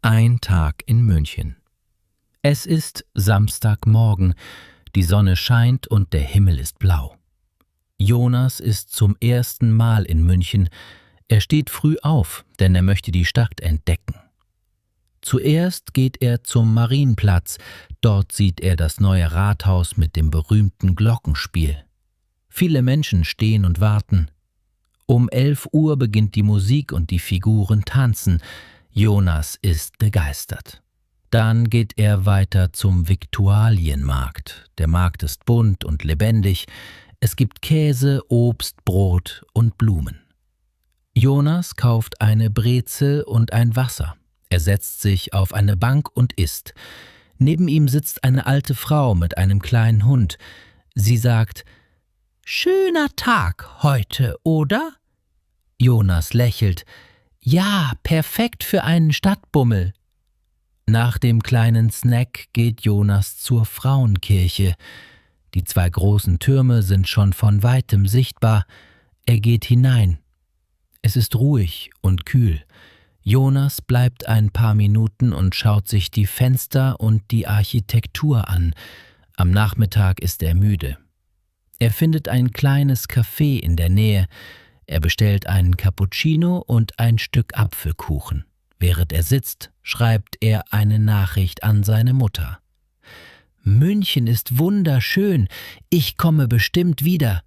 Ein Tag in München. Es ist Samstagmorgen, die Sonne scheint und der Himmel ist blau. Jonas ist zum ersten Mal in München. Er steht früh auf, denn er möchte die Stadt entdecken. Zuerst geht er zum Marienplatz. Dort sieht er das neue Rathaus mit dem berühmten Glockenspiel. Viele Menschen stehen und warten. Um 11 Uhr beginnt die Musik und die Figuren tanzen. Jonas ist begeistert. Dann geht er weiter zum Viktualienmarkt. Der Markt ist bunt und lebendig. Es gibt Käse, Obst, Brot und Blumen. Jonas kauft eine Brezel und ein Wasser. Er setzt sich auf eine Bank und isst. Neben ihm sitzt eine alte Frau mit einem kleinen Hund. Sie sagt: »Schöner Tag heute, oder?« Jonas lächelt. »Ja, perfekt für einen Stadtbummel.« Nach dem kleinen Snack geht Jonas zur Frauenkirche. Die 2 großen Türme sind schon von weitem sichtbar. Er geht hinein. Es ist ruhig und kühl. Jonas bleibt ein paar Minuten und schaut sich die Fenster und die Architektur an. Am Nachmittag ist er müde. Er findet ein kleines Café in der Nähe. Er bestellt einen Cappuccino und ein Stück Apfelkuchen. Während er sitzt, schreibt er eine Nachricht an seine Mutter. »München ist wunderschön. Ich komme bestimmt wieder.